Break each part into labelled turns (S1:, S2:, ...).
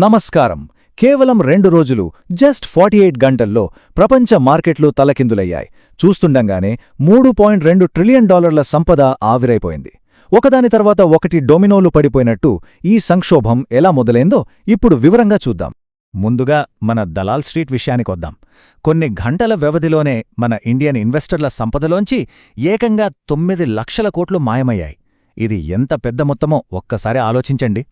S1: నమస్కారం. కేవలం 2 రోజులు, జస్ట్ 48 గంటల్లో ప్రపంచ మార్కెట్లు తలకిందులయ్యాయి. చూస్తుండగానే $3.2 ట్రిలియన్ సంపద ఆవిరైపోయింది. ఒకదాని తర్వాత ఒకటి డొమినోలు పడిపోయినట్టు ఈ సంక్షోభం ఎలా మొదలైందో ఇప్పుడు వివరంగా చూద్దాం. ముందుగా మన దలాల్ స్ట్రీట్ విషయానికొద్దాం. కొన్ని గంటల వ్యవధిలోనే మన ఇండియన్ ఇన్వెస్టర్ల సంపదలోంచి ఏకంగా 9 లక్షల కోట్లు మాయమయ్యాయి. ఇది ఎంత పెద్ద మొత్తమో ఒక్కసారి ఆలోచించండి.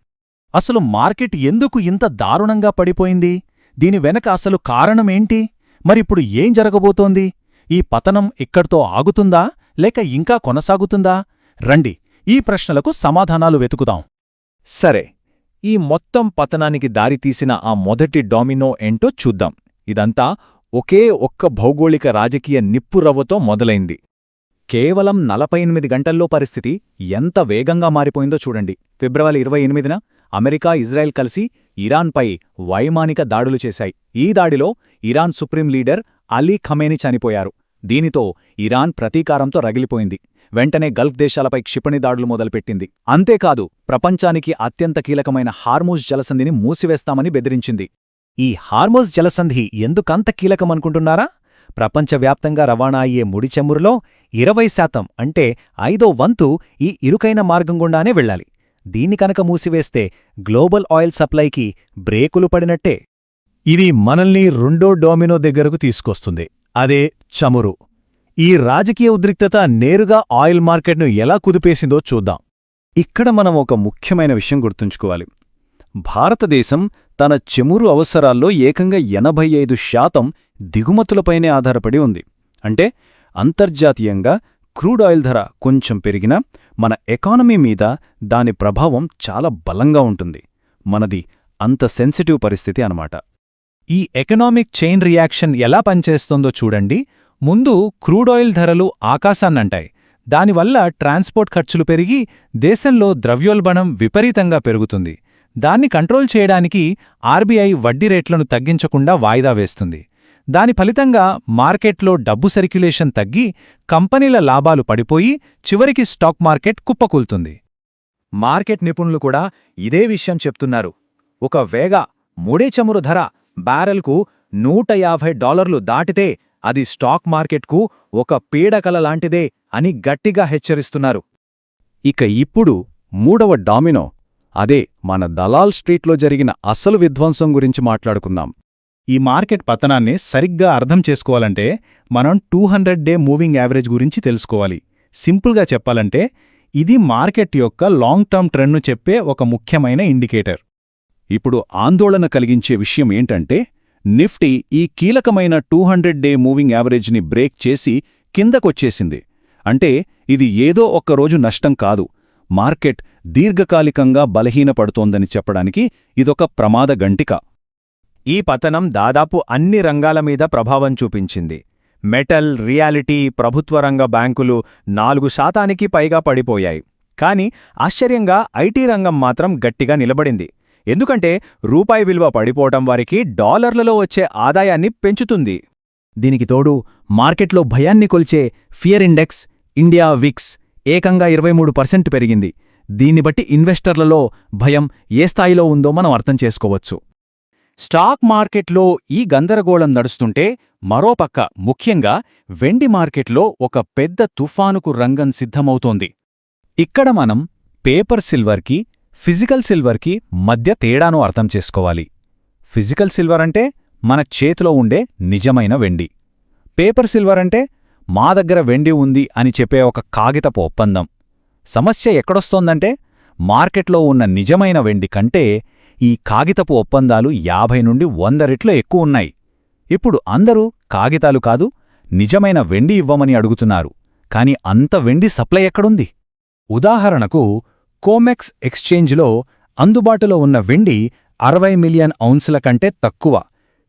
S1: అసలు మార్కెట్ ఎందుకు ఇంత దారుణంగా పడిపోయింది? దీని వెనక అసలు కారణమేంటి? మరిప్పుడు ఏం జరగబోతోంది? ఈ పతనం ఇక్కడితో ఆగుతుందా లేక ఇంకా కొనసాగుతుందా? రండి, ఈ ప్రశ్నలకు సమాధానాలు వెతుకుదాం. సరే, ఈ మొత్తం పతనానికి దారితీసిన ఆ మొదటి డామినో ఏంటో చూద్దాం. ఇదంతా ఒకే ఒక్క భౌగోళిక రాజకీయ నిప్పురవ్వతో మొదలైంది. కేవలం 48 గంటల్లో పరిస్థితి ఎంత వేగంగా మారిపోయిందో చూడండి. ఫిబ్రవరి 28న అమెరికా, ఇజ్రాయెల్ కలిసి ఇరాన్పై వైమానిక దాడులు చేశాయి. ఈ దాడిలో Iran supreme leader Ali Khamenei చనిపోయారు. దీనితో ఇరాన్ ప్రతీకారంతో రగిలిపోయింది. వెంటనే గల్ఫ్ దేశాలపై క్షిపణి దాడులు మొదలుపెట్టింది. అంతేకాదు, ప్రపంచానికి అత్యంత కీలకమైన హార్మూజ్ జలసంధిని మూసివేస్తామని బెదిరించింది. ఈ హార్మూజ్ జలసంధి ఎందుకంత కీలకమనుకుంటున్నారా? ప్రపంచవ్యాప్తంగా రవాణా అయ్యే ముడిచమురులో 20% అంటే 5వ వంతు ఈ ఇరుకైన మార్గం గుండానే వెళ్ళాలి. దీన్ని కనుక మూసివేస్తే గ్లోబల్ ఆయిల్ సప్లైకి బ్రేకులు పడినట్టే. ఇది మనల్ని రెండో డొమినో దగ్గరకు తీసుకొస్తుంది, అదే చమురు. ఈ రాజకీయ ఉద్రిక్తత నేరుగా ఆయిల్ మార్కెట్ను ఎలా కుదిపేసిందో చూద్దాం. ఇక్కడ మనం ఒక ముఖ్యమైన విషయం గుర్తుంచుకోవాలి. భారతదేశం తన చమురు అవసరాల్లో ఏకంగా 85% దిగుమతులపైనే ఆధారపడి ఉంది. అంటే అంతర్జాతీయంగా క్రూడ్ ఆయిల్ ధర కొంచెం పెరిగినా మన ఎకానమీ మీద దాని ప్రభావం చాలా బలంగా ఉంటుంది. మనది అంత సెన్సిటివ్ పరిస్థితి అన్నమాట. ఈ ఎకనామిక్ చైన్ రియాక్షన్ ఎలా పనిచేస్తుందో చూడండి. ముందు క్రూడ్ ఆయిల్ ధరలు ఆకాశాన్నంటాయి. దానివల్ల ట్రాన్స్పోర్ట్ ఖర్చులు పెరిగి దేశంలో ద్రవ్యోల్బణం విపరీతంగా పెరుగుతుంది. దాన్ని కంట్రోల్ చేయడానికి ఆర్బీఐ వడ్డీ రేట్లను తగ్గించకుండా వాయిదా వేస్తుంది. దాని ఫలితంగా మార్కెట్లో డబ్బు సర్క్యులేషన్ తగ్గి కంపెనీల లాభాలు పడిపోయి చివరికి స్టాక్ మార్కెట్ కుప్పకూలుతుంది. మార్కెట్ నిపుణులు కూడా ఇదే విషయం చెప్తున్నారు. ఒకవేళ ముడి చమురు ధర బ్యారెల్కు $150 దాటితే అది స్టాక్ మార్కెట్కు ఒక పీడకల లాంటిదే అని గట్టిగా హెచ్చరిస్తున్నారు. ఇక ఇప్పుడు మూడవ డామినో, అదే మన దలాల్ స్ట్రీట్లో జరిగిన అసలు విధ్వంసం గురించి మాట్లాడుకుందాం. ఈ మార్కెట్ పతనాన్ని సరిగ్గా అర్థం చేసుకోవాలంటే మనం 200-డే మూవింగ్ యావరేజ్ గురించి తెలుసుకోవాలి. సింపుల్గా చెప్పాలంటే ఇది మార్కెట్ యొక్క లాంగ్ టర్మ్ ట్రెండ్ను చెప్పే ఒక ముఖ్యమైన ఇండికేటర్. ఇప్పుడు ఆందోళన కలిగించే విషయం ఏంటంటే నిఫ్టీ ఈ కీలకమైన 200-డే మూవింగ్ యావరేజ్ని బ్రేక్ చేసి కిందకొచ్చేసింది. అంటే ఇది ఏదో ఒక్కరోజు నష్టం కాదు, మార్కెట్ దీర్ఘకాలికంగా బలహీనపడుతోందని చెప్పడానికి ఇదొక ప్రమాద గంటిక. ఈ పతనం దాదాపు అన్ని రంగాల మీద ప్రభావం చూపించింది. మెటల్, రియాలిటీ, ప్రభుత్వ రంగ బ్యాంకులు 4% పైగా పడిపోయాయి. కానీ ఆశ్చర్యంగా ఐటీ రంగం మాత్రం గట్టిగా నిలబడింది. ఎందుకంటే రూపాయి విలువ పడిపోవటం వారికి డాలర్లలో వచ్చే ఆదాయాన్ని పెంచుతుంది. దీనికి తోడు మార్కెట్లో భయాన్ని కొల్చే ఫియర్ ఇండెక్స్ ఇండియా విక్స్ ఏకంగా 23% పెరిగింది. దీన్ని బట్టి ఇన్వెస్టర్లలో భయం ఏ స్థాయిలో ఉందో మనం అర్థం చేసుకోవచ్చు. స్టాక్ మార్కెట్లో ఈ గందరగోళం నడుస్తుంటే మరోపక్క ముఖ్యంగా వెండి మార్కెట్లో ఒక పెద్ద తుఫానుకు రంగం సిద్ధమవుతోంది. ఇక్కడ మనం పేపర్ సిల్వర్కి, ఫిజికల్ సిల్వర్కి మధ్య తేడాను అర్థం చేసుకోవాలి. ఫిజికల్ సిల్వర్ అంటే మన చేతిలో ఉండే నిజమైన వెండి. పేపర్ సిల్వర్ అంటే మా దగ్గర వెండి ఉంది అని చెప్పే ఒక కాగితపు ఒప్పందం. సమస్య ఎక్కడొస్తోందంటే మార్కెట్లో ఉన్న నిజమైన వెండి కంటే ఈ కాగితపు ఒప్పందాలు 50 నుండి 100 రెట్లు ఎక్కువున్నాయి. ఇప్పుడు అందరూ కాగితాలు కాదు, నిజమైన వెండి ఇవ్వమని అడుగుతున్నారు. కాని అంత వెండి సప్లై ఎక్కడుంది? ఉదాహరణకు కోమెక్స్ ఎక్స్చేంజ్లో అందుబాటులో ఉన్న వెండి 60 మిలియన్ ఔన్సుల కంటే తక్కువ.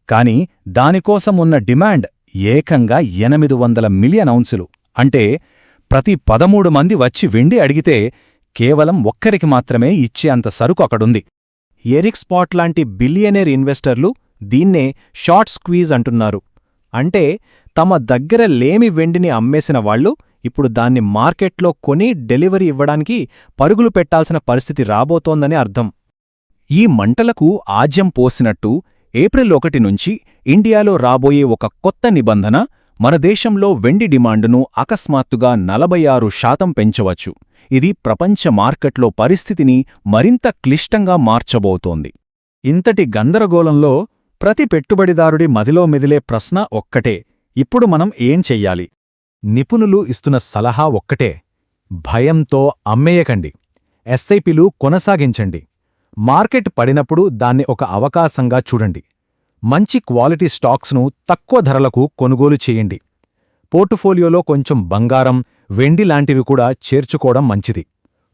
S1: కాని దానికోసం ఉన్న డిమాండ్ ఏకంగా 800 మిలియన్ ఔన్సులు. అంటే ప్రతి 13 మంది వచ్చి వెండి అడిగితే కేవలం ఒక్కరికి మాత్రమే ఇచ్చే అంత సరుకు అక్కడుంది. ఎరిక్ స్పాట్ లాంటి బిలియనేర్ ఇన్వెస్టర్లు దీన్నే షార్ట్ స్క్వీజ్ అంటున్నారు. అంటే తమ దగ్గర లేమి వెండిని అమ్మేసిన వాళ్లు ఇప్పుడు దాన్ని మార్కెట్లో కొని డెలివరీ ఇవ్వడానికి పరుగులు పెట్టాల్సిన పరిస్థితి రాబోతోందని అర్థం.
S2: ఈ మంటలకు ఆజ్యం పోసినట్టు ఏప్రిల్ 1 నుంచి ఇండియాలో రాబోయే ఒక కొత్త నిబంధన మన దేశంలో వెండి డిమాండును అకస్మాత్తుగా 46% పెంచవచ్చు. ఇది ప్రపంచ మార్కెట్లో పరిస్థితిని మరింత క్లిష్టంగా మార్చబోతోంది.
S1: ఇంతటి గందరగోళంలో ప్రతి పెట్టుబడిదారుడి మదిలో మెదిలే ప్రశ్న ఒక్కటే, ఇప్పుడు మనం ఏం చెయ్యాలి? నిపుణులు ఇస్తున్న సలహా ఒక్కటే, భయంతో అమ్మేయకండి. ఎస్ఐపిలు కొనసాగించండి. మార్కెట్ పడినప్పుడు దాన్ని ఒక అవకాశంగా చూడండి. మంచి క్వాలిటీ స్టాక్స్ను తక్కువ ధరలకు కొనుగోలు చేయండి. పోర్టుఫోలియోలో కొంచెం బంగారం, వెండి లాంటివి కూడా చేర్చుకోవడం మంచిది.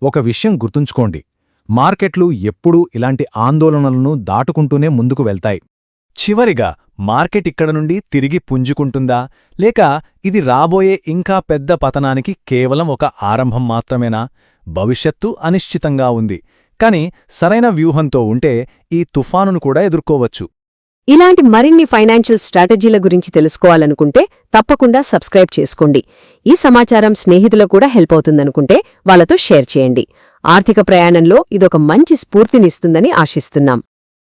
S1: ఒక విషయం గుర్తుంచుకోండి, మార్కెట్లు ఎప్పుడూ ఇలాంటి ఆందోళనలను దాటుకుంటూనే ముందుకు వెళ్తాయి. చివరిగా, మార్కెట్ ఇక్కడ నుండి తిరిగి పుంజుకుంటుందా, లేక ఇది రాబోయే ఇంకా పెద్ద పతనానికి కేవలం ఒక ఆరంభం మాత్రమేనా? భవిష్యత్తు అనిశ్చితంగా ఉంది. కాని సరైన వ్యూహంతో ఉంటే ఈ తుఫానును కూడా ఎదుర్కోవచ్చు.
S3: ఇలాంటి మరిన్ని ఫైనాన్షియల్ స్ట్రాటజీల గురించి తెలుసుకోవాలనుకుంటే తప్పకుండా సబ్స్క్రైబ్ చేసుకోండి. ఈ సమాచారం స్నేహితులకు కూడా హెల్ప్ అవుతుందనుకుంటే వాళ్ళతో షేర్ చేయండి. ఆర్థిక ప్రయాణంలో ఇదొక మంచి స్ఫూర్తినిస్తుందని ఆశిస్తున్నాం.